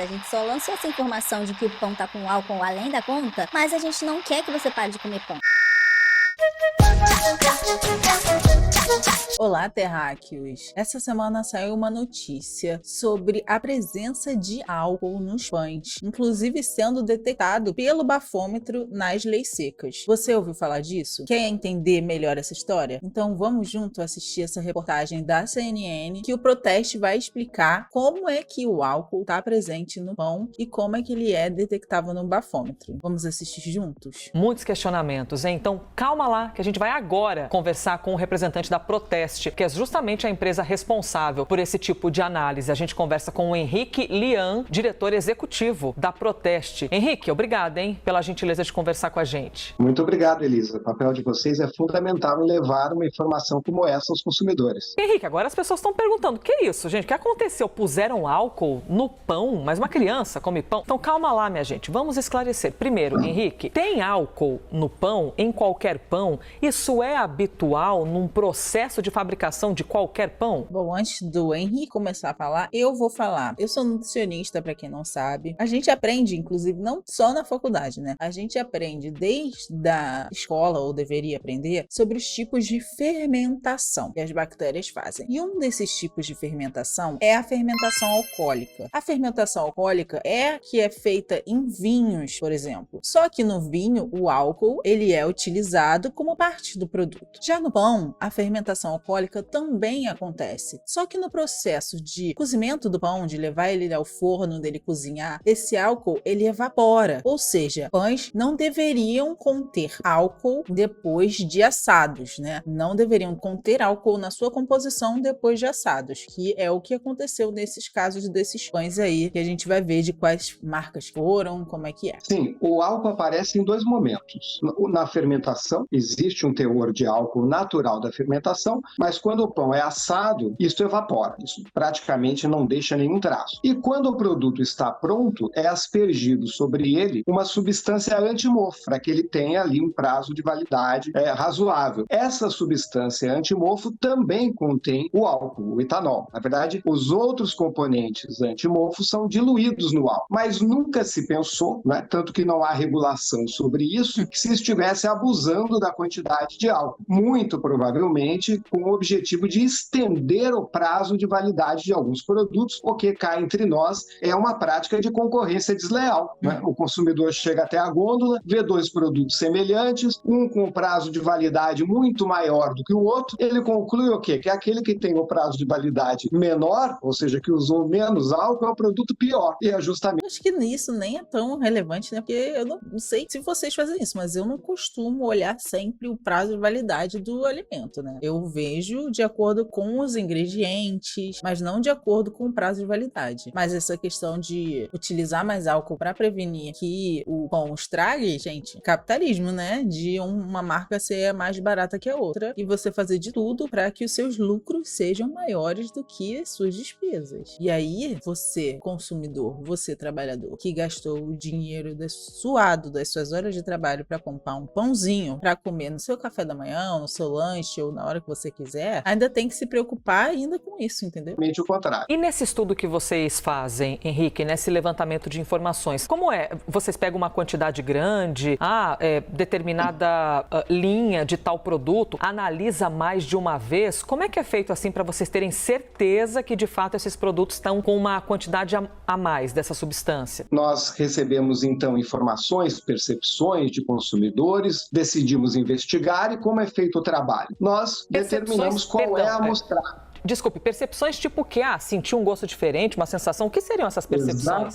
A gente só lançou essa informação de que o pão tá com álcool além da conta, mas a gente não quer que você pare de comer pão. Olá, terráqueos! Essa semana saiu uma notícia sobre a presença de álcool nos pães, inclusive sendo detectado pelo bafômetro nas leis secas. Você ouviu falar disso? Quer entender melhor essa história? Então vamos junto assistir essa reportagem da CNN, que o Proteste vai explicar como é que o álcool está presente no pão e como é que ele é detectável no bafômetro. Vamos assistir juntos? Muitos questionamentos, hein? Então calma lá, que a gente vai agora conversar com o representante da Proteste, que é justamente a empresa responsável por esse tipo de análise. A gente conversa com o Henrique Lian, diretor executivo da Proteste. Henrique, obrigada, hein, pela gentileza de conversar com a gente. Muito obrigado, Elisa. O papel de vocês é fundamental em levar uma informação como essa aos consumidores. Henrique, agora as pessoas estão perguntando, o que é isso, gente? O que aconteceu? Puseram álcool no pão? Mas uma criança come pão? Então calma lá, minha gente. Vamos esclarecer. Primeiro, Henrique, tem álcool no pão, em qualquer pão? Isso é habitual num processo de fabricação de qualquer pão? Bom, antes do Henrique começar a falar, eu vou falar. Eu sou nutricionista, para quem não sabe. A gente aprende, inclusive, não só na faculdade, né? A gente aprende desde a escola, ou deveria aprender, sobre os tipos de fermentação que as bactérias fazem. E um desses tipos de fermentação é a fermentação alcoólica. A fermentação alcoólica é a que é feita em vinhos, por exemplo. Só que no vinho, o álcool, ele é utilizado como parte do produto. Já no pão, a fermentação alcoólica também acontece. Só que no processo de cozimento do pão, de levar ele ao forno, dele cozinhar, esse álcool, ele evapora. Ou seja, pães não deveriam conter álcool depois de assados, né? Não deveriam conter álcool na sua composição depois de assados, que é o que aconteceu nesses casos desses pães aí, que a gente vai ver de quais marcas foram, como é que é. Sim, o álcool aparece em dois momentos. Na fermentação, existe um teor de álcool natural da fermentação, mas quando o pão é assado, isso evapora. Isso praticamente não deixa nenhum traço. E quando o produto está pronto, é aspergido sobre ele uma substância antimofo, para que ele tenha ali um prazo de validade razoável. Essa substância antimofo também contém o álcool, o etanol. Na verdade, os outros componentes antimofo são diluídos no álcool, mas nunca se pensou, né, tanto que não há regulação sobre isso, que se estivesse abusando da quantidade de álcool. Muito provavelmente com o objetivo de estender o prazo de validade de alguns produtos, o que cá entre nós é uma prática de concorrência desleal, né? O consumidor chega até a gôndola, vê dois produtos semelhantes, um com prazo de validade muito maior do que o outro, ele conclui o quê? Que aquele que tem o prazo de validade menor, ou seja, que usou menos álcool, é o produto pior. E é justamente... Acho que nisso nem é tão relevante, né? Porque eu não sei se vocês fazem isso, mas eu não costumo olhar sempre o prazo de validade do alimento, né? Eu vejo de acordo com os ingredientes, mas não de acordo com o prazo de validade. Mas essa questão de utilizar mais álcool para prevenir que o pão estrague, gente, capitalismo, né? De uma marca ser mais barata que a outra e você fazer de tudo para que os seus lucros sejam maiores do que as suas despesas. E aí, você, consumidor, você, trabalhador, que gastou o dinheiro suado das suas horas de trabalho para comprar um pãozinho para comer no seu café da manhã, no seu lanche ou na hora que você quiser, ainda tem que se preocupar ainda com isso, entendeu? o contrário. E nesse estudo que vocês fazem, Henrique, nesse levantamento de informações, como é? Vocês pegam uma quantidade grande, determinada linha de tal produto, analisa mais de uma vez? Como é que é feito assim para vocês terem certeza que de fato esses produtos estão com uma quantidade a mais dessa substância? Nós recebemos então informações, percepções de consumidores, decidimos investigar e como é feito o trabalho. Nós determinamos qual é a amostragem. Desculpe, percepções tipo o quê? Sentir um gosto diferente, uma sensação. O que seriam essas percepções?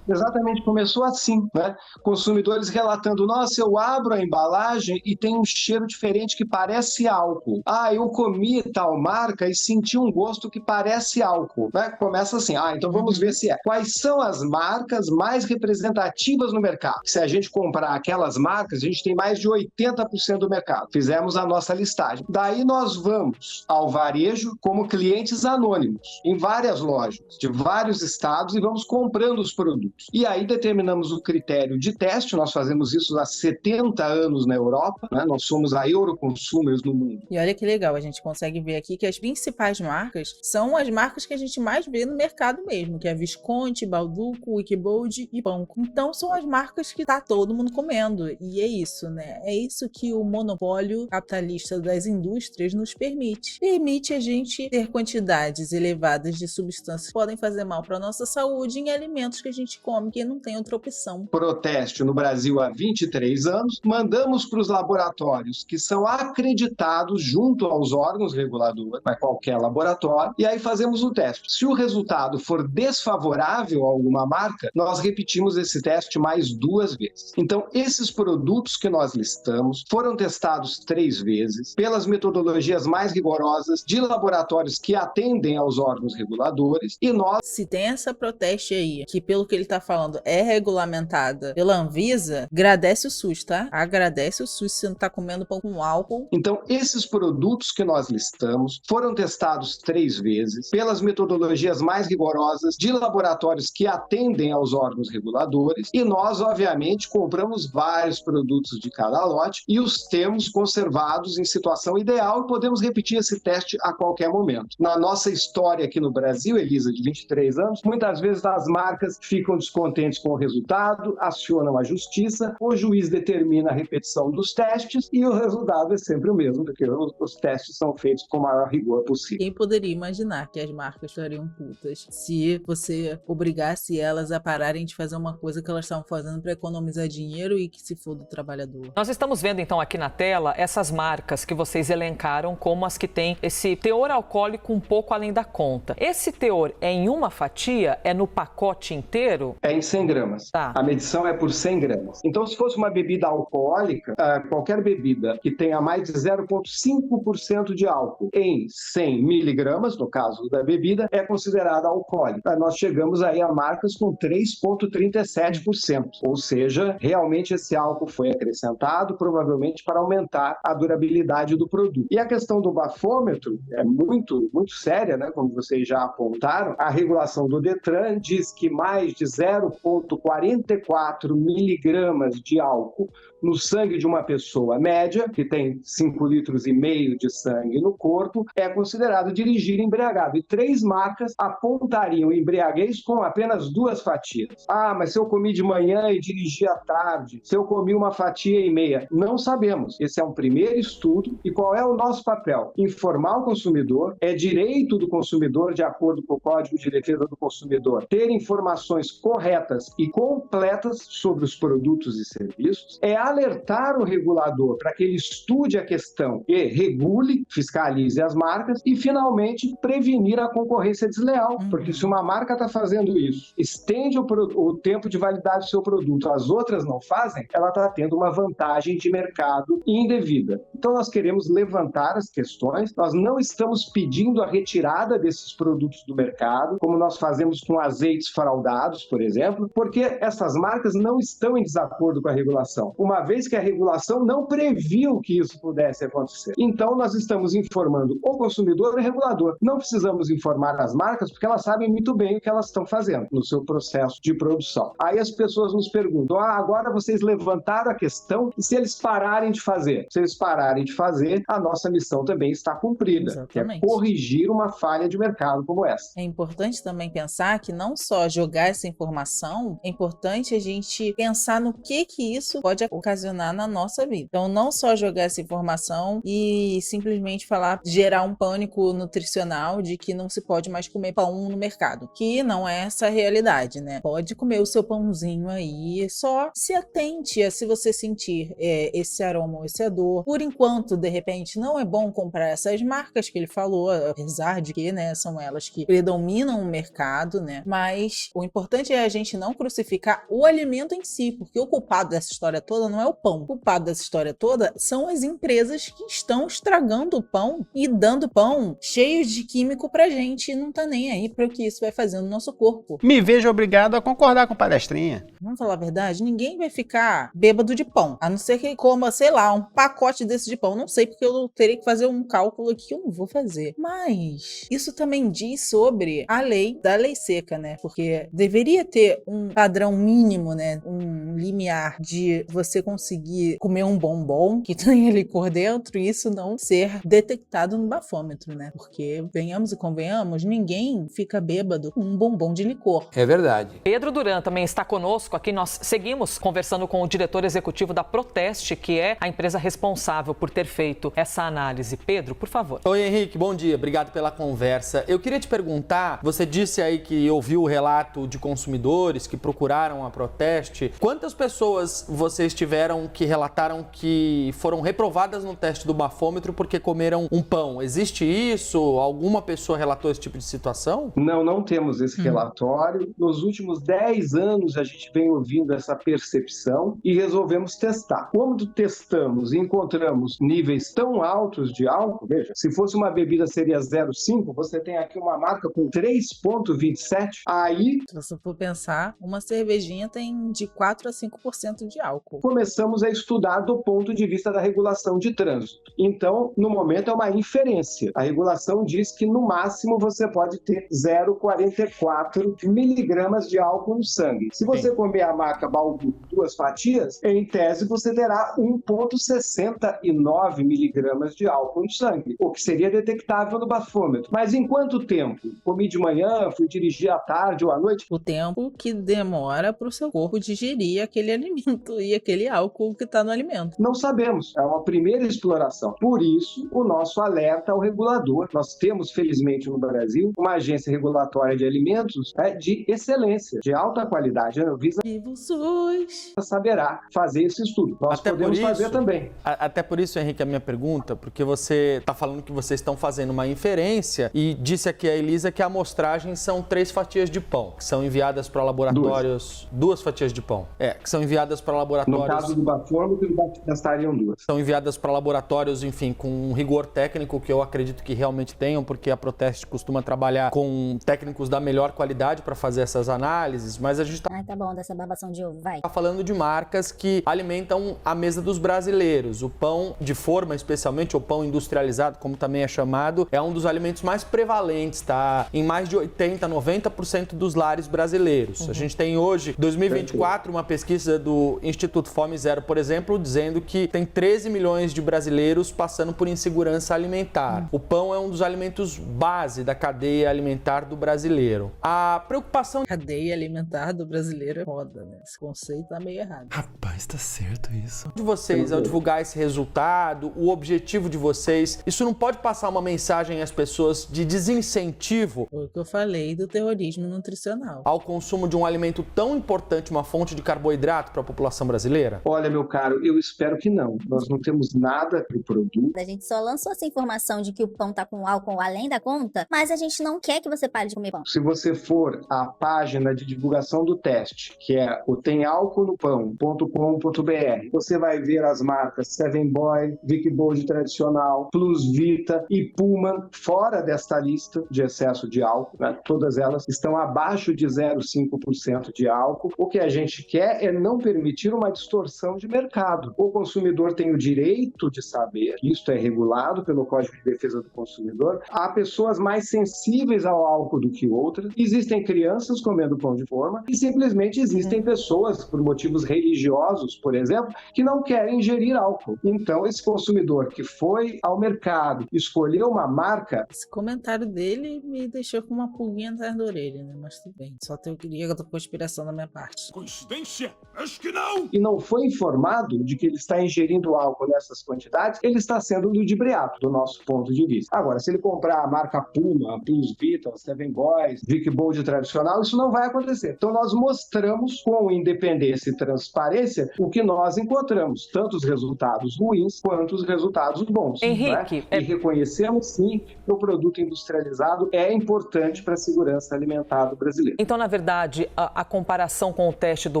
Exatamente. Começou assim, né? Consumidores relatando, nossa, eu abro a embalagem e tem um cheiro diferente que parece álcool. Eu comi tal marca e senti um gosto que parece álcool, né? Começa assim, então vamos ver se é. Quais são as marcas mais representativas no mercado? Se a gente comprar aquelas marcas, a gente tem mais de 80% do mercado. Fizemos a nossa listagem. Daí nós vamos ao varejo, como como clientes anônimos em várias lojas de vários estados e vamos comprando os produtos. E aí determinamos o critério de teste, nós fazemos isso há 70 anos na Europa, né? Nós somos a Euroconsumers no mundo. E olha que legal, a gente consegue ver aqui que as principais marcas são as marcas que a gente mais vê no mercado mesmo, que é Visconti, Balduco, Wikibold e Panko. Então são as marcas que tá todo mundo comendo. E é isso, né? É isso que o monopólio capitalista das indústrias nos permite. Permite a gente ter quantidades elevadas de substâncias que podem fazer mal para nossa saúde em alimentos que a gente come, que não tem outra opção. Proteste no Brasil há 23 anos, mandamos para os laboratórios que são acreditados junto aos órgãos reguladores, não é qualquer laboratório, e aí fazemos o teste. Se o resultado for desfavorável a alguma marca, nós repetimos esse teste mais 2 vezes. Então, esses produtos que nós listamos foram testados 3 vezes pelas metodologias mais rigorosas de laboratórios que atendem aos órgãos reguladores e nós... Se tem essa proteste aí, que pelo que ele tá falando é regulamentada pela Anvisa, agradece o SUS, tá? Agradece o SUS se você não tá comendo pão com álcool. Então, esses produtos que nós listamos foram testados 3 vezes pelas metodologias mais rigorosas de laboratórios que atendem aos órgãos reguladores e nós, obviamente, compramos vários produtos de cada lote e os temos conservados em situação ideal e podemos repetir esse teste a qualquer momento. Na nossa história aqui no Brasil, Elisa, de 23 anos, muitas vezes as marcas ficam descontentes com o resultado, acionam a justiça, o juiz determina a repetição dos testes e o resultado é sempre o mesmo, porque os testes são feitos com o maior rigor possível. Quem poderia imaginar que as marcas ficariam putas se você obrigasse elas a pararem de fazer uma coisa que elas estavam fazendo para economizar dinheiro e que se for do trabalhador? Nós estamos vendo então aqui na tela essas marcas que vocês elencaram como as que têm esse teor alcoólico um pouco além da conta. Esse teor é em uma fatia? É no pacote inteiro? É em 100 gramas. Tá. A medição é por 100 gramas. Então, se fosse uma bebida alcoólica, qualquer bebida que tenha mais de 0,5% de álcool em 100 miligramas, no caso da bebida, é considerada alcoólica. Nós chegamos aí a marcas com 3,37%. Ou seja, realmente esse álcool foi acrescentado, provavelmente para aumentar a durabilidade do produto. E a questão do bafômetro é muito, muito séria, né? Como vocês já apontaram. A regulação do Detran diz que mais de 0,44 miligramas de álcool no sangue de uma pessoa média, que tem 5,5 litros de sangue no corpo, é considerado dirigir embriagado. E 3 marcas apontariam embriaguez com apenas 2 fatias. Ah, mas se eu comi de manhã e dirigi à tarde, se eu comi 1,5 fatia, não sabemos. Esse é um primeiro estudo. E qual é o nosso papel? Informar o consumidor, é direito do consumidor, de acordo com o Código de Defesa do Consumidor, ter informações corretas e completas sobre os produtos e serviços, é alertar o regulador para que ele estude a questão e regule, fiscalize as marcas e, finalmente, prevenir a concorrência desleal. Porque se uma marca está fazendo isso, estende o tempo de validade do seu produto, as outras não fazem, ela está tendo uma vantagem de mercado indevida. Então, nós queremos levantar as questões, nós não estamos pedindo a retirada desses produtos do mercado, como nós fazemos com azeites fraudados, por exemplo, porque essas marcas não estão em desacordo com a regulação, uma vez que a regulação não previu que isso pudesse acontecer. Então, nós estamos informando o consumidor e o regulador. Não precisamos informar as marcas, porque elas sabem muito bem o que elas estão fazendo no seu processo de produção. Aí as pessoas nos perguntam, agora vocês levantaram a questão, e se eles pararem de fazer? Se eles pararem de fazer, a nossa missão também está cumprida, Exatamente. que é corrigir uma falha de mercado como essa. É importante também pensar que não só jogar essa informação, é importante a gente pensar no que isso pode ocasionar na nossa vida. Então, não só jogar essa informação e simplesmente gerar um pânico nutricional de que não se pode mais comer pão no mercado, que não é essa a realidade, né? Pode comer o seu pãozinho aí, só se atente a se você sentir esse aroma ou esse odor. Por enquanto, de repente, não é bom comprar essas marcas que ele falou, apesar de que, né, são elas que predominam o mercado, né? Mas o importante é a gente não crucificar o alimento em si, porque o culpado dessa história toda não é o pão. O culpado dessa história toda são as empresas que estão estragando o pão e dando pão cheio de químico pra gente e não tá nem aí para o que isso vai fazer no nosso corpo. Me vejo obrigado a concordar com o palestrinha. vamos falar a verdade, ninguém vai ficar bêbado de pão, a não ser que coma, sei lá, um pacote desse de pão. Não sei, porque eu teria que fazer um cálculo aqui que eu não vou fazer. Mas isso também diz sobre a lei da lei seca, né? Porque deveria ter um padrão mínimo, né? Um limiar de você conseguir comer um bombom que tenha licor dentro e isso não ser detectado no bafômetro, né? Porque, venhamos e convenhamos, ninguém fica bêbado com um bombom de licor. É verdade. Pedro Duran também está conosco aqui. Nós seguimos conversando com o diretor executivo da Proteste, que é a empresa responsável por ter feito essa análise. Pedro, por favor. Oi, Henrique, bom dia. Obrigado pela conversa. Eu queria te perguntar, você disse aí que ouviu o relato de consumidores que procuraram a Proteste. Quantas pessoas vocês tiveram que relataram que foram reprovadas no teste do bafômetro porque comeram um pão? Existe isso? Alguma pessoa relatou esse tipo de situação? Não temos esse relatório. Nos últimos 10 anos, a gente vem ouvindo essa percepção e resolvemos testar. Quando testamos e encontramos níveis tão altos de álcool, veja, se fosse uma bebida seria 0,5, você tem aqui uma marca com 3,27, aí... Se você for pensar, uma cervejinha tem de 4 a 5% de álcool. Começamos a estudar do ponto de vista da regulação de trânsito. Então, no momento é uma inferência. A regulação diz que no máximo você pode ter 0,44 miligramas de álcool no sangue. Se você comer a marca Baldu 2 fatias, em tese você terá 1,69 miligramas de álcool no sangue, o que seria detectável no bafômetro. Mas em quanto tempo? Comi de manhã, fui dirigir à tarde ou à noite? O tempo que demora para o seu corpo digerir aquele alimento e aquele álcool que está no alimento. Não sabemos. É uma primeira exploração. Por isso, o nosso alerta ao regulador. Nós temos, felizmente, no Brasil, uma agência regulatória de alimentos de excelência, de alta qualidade. A Anvisa Viva o SUS! saberá fazer esse estudo. Nós podemos fazer também. Até por isso, Henrique, a minha pergunta, porque você está falando que vocês estão fazendo uma inferência e disse aqui a Elisa que a amostragem são 3 fatias de pão, que são enviadas para laboratórios... 2 fatias de pão. Que são enviadas para laboratórios... No caso do bafômetro, gastariam 2. São enviadas para laboratórios, enfim, com um rigor técnico que eu acredito que realmente tenham, porque a Proteste costuma trabalhar com técnicos da melhor qualidade para fazer essas análises, mas a gente está... Ai, tá bom, dessa babação de ovo, vai. falando de marcas que alimentam a mesa dos brasileiros. O pão de forma, especialmente, o pão industrializado, como também é chamado, é um dos alimentos mais prevalentes, tá? Em mais de 80, 90% dos lares brasileiros. A gente tem hoje, 2024, uma pesquisa do Instituto Fome Zero, por exemplo, dizendo que tem 13 milhões de brasileiros passando por insegurança alimentar. O pão é um dos alimentos base da cadeia alimentar do brasileiro. A preocupação... Cadeia alimentar do brasileiro é foda, né? Esse conceito tá meio errado. Rapaz, tá certo isso. De vocês, ao divulgar esse resultado, o objetivo de vocês, isso não pode passar uma mensagem às pessoas de desincentivo? Foi o que eu falei do terrorismo nutricional. Ao consumo de um alimento tão importante, uma fonte de carboidrato para a população brasileira? Olha, meu caro, eu espero que não. Nós não temos nada para o produto. A gente só lançou essa informação de que o pão tá com álcool além da conta, mas a gente não quer que você pare de comer pão. Se você for à página de divulgação do teste, que é o temálcoolnopão.com.br, você vai ver as marcas Seven Boy, Vic Bold Tradicional, Plus Vita e Pullman fora desta lista de excesso de álcool, né? Todas elas estão abaixo de 0,5% de álcool. O que a gente quer é não permitir uma distorção de mercado. O consumidor tem o direito de saber, isto é regulado pelo Código de Defesa do Consumidor. Há pessoas mais sensíveis ao álcool do que outras. Existem crianças comendo pão de forma e simplesmente existem pessoas, por motivos religiosos, por exemplo, que não querem ingerir álcool. Então, esse consumidor que foi ao mercado, escolheu uma marca... Esse comentário dele me deixou com uma pulguinha atrás da orelha, né? Mas tudo bem. Só teoria da conspiração da minha parte. Coincidência? Acho que não! E não foi informado de que ele está ingerindo álcool nessas quantidades, ele está sendo ludibriado, do nosso ponto de vista. Agora, se ele comprar a marca Puma, Plus Vita, Seven Boys, Vic Bold Tradicional, isso não vai acontecer. Então, nós mostramos com independência e e transparência, o que nós encontramos, tanto os resultados ruins quanto os resultados bons. Henrique, E reconhecemos sim que o produto industrializado é importante para a segurança alimentar do brasileiro. Então, na verdade, a comparação com o teste do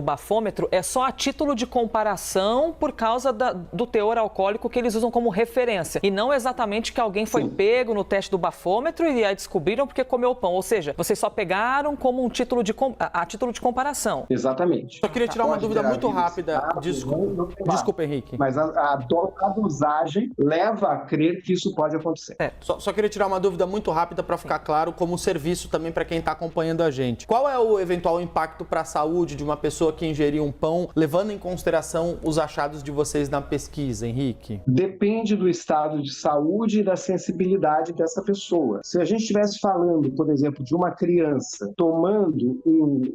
bafômetro é só a título de comparação por causa do teor alcoólico que eles usam como referência. E não exatamente que alguém foi pego no teste do bafômetro e aí descobriram porque comeu pão. Ou seja, vocês só pegaram como um título a título de comparação. Exatamente. Só queria tirar uma dúvida muito rápida. Desculpa, Henrique. Mas a dosagem leva a crer que isso pode acontecer. Só queria tirar uma dúvida muito rápida para ficar claro, como serviço também para quem está acompanhando a gente. Qual é o eventual impacto para a saúde de uma pessoa que ingeriu um pão, levando em consideração os achados de vocês na pesquisa, Henrique? Depende do estado de saúde e da sensibilidade dessa pessoa. Se a gente estivesse falando, por exemplo, de uma criança tomando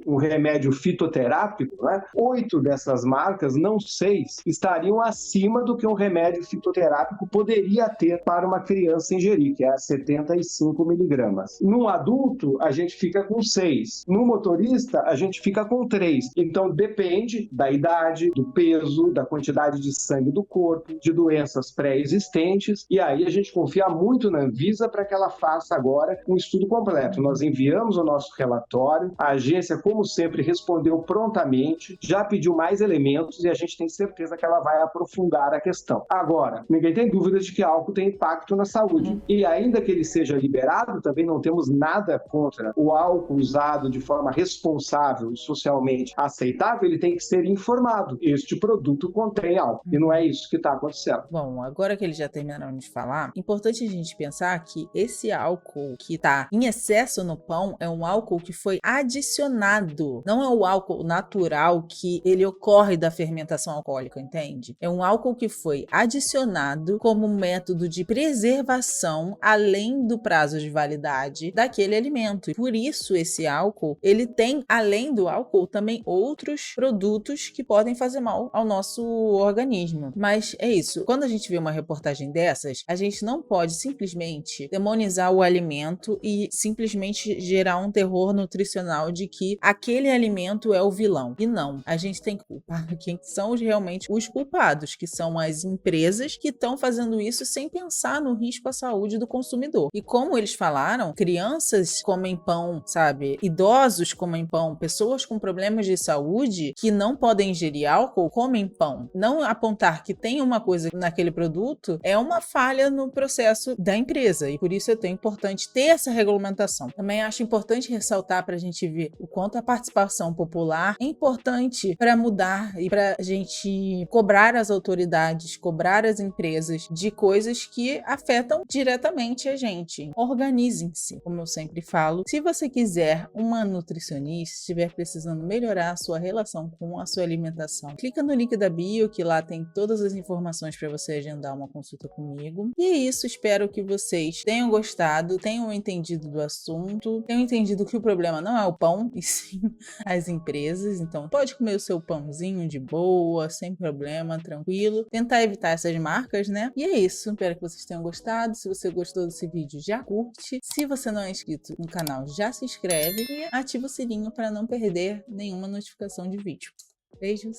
um remédio fitoterápico, né, 8 dessas marcas, não 6, estariam acima do que um remédio fitoterápico poderia ter para uma criança ingerir, que é a 75 miligramas. Num adulto, a gente fica com 6. No motorista, a gente fica com 3. Então, depende da idade, do peso, da quantidade de sangue do corpo, de doenças pré-existentes, e aí a gente confia muito na Anvisa para que ela faça agora um estudo completo. Nós enviamos o nosso relatório, a agência, como sempre, respondeu prontamente, já pediu mais elementos e a gente tem certeza que ela vai aprofundar a questão. Agora, ninguém tem dúvida de que álcool tem impacto na saúde. E ainda que ele seja liberado, também não temos nada contra o álcool usado de forma responsável e socialmente aceitável, ele tem que ser informado. Este produto contém álcool. E não é isso que está acontecendo. Bom, agora que eles já terminaram de falar, importante a gente pensar que esse álcool que está em excesso no pão é um álcool que foi adicionado. Não é o álcool natural que ele ocorre da fermentação alcoólica, entende? É um álcool que foi adicionado como método de preservação além do prazo de validade daquele alimento. E por isso esse álcool, ele tem, além do álcool, também outros produtos que podem fazer mal ao nosso organismo. Mas é isso. Quando a gente vê uma reportagem dessas, a gente não pode simplesmente demonizar o alimento e simplesmente gerar um terror nutricional de que aquele alimento é o vilão. E não. A gente tem que culpar quem são realmente os culpados, que são as empresas que estão fazendo isso sem pensar no risco à saúde do consumidor. E como eles falaram, crianças comem pão, sabe? Idosos comem pão, pessoas com problemas de saúde que não podem ingerir álcool comem pão. Não apontar que tem uma coisa naquele produto é uma falha no processo da empresa e por isso é tão importante ter essa regulamentação. Também acho importante ressaltar para a gente ver o quanto a participação popular é importante para mudar e para a gente cobrar as autoridades, cobrar as empresas de coisas que afetam diretamente a gente. Organizem-se, como eu sempre falo. Se você quiser uma nutricionista, estiver precisando melhorar a sua relação com a sua alimentação, clica no link da bio, que lá tem todas as informações para você agendar uma consulta comigo. E é isso, espero que vocês tenham gostado, tenham entendido do assunto, tenham entendido que o problema não é o pão, e sim as empresas. Então, pode comer o seu pãozinho de boa, sem problema, tranquilo. Tentar evitar essas marcas, né? E é isso, espero que vocês tenham gostado. Se você gostou desse vídeo, já curte. Se você não é inscrito no canal, já se inscreve e ativa o sininho para não perder nenhuma notificação de vídeo. Beijos!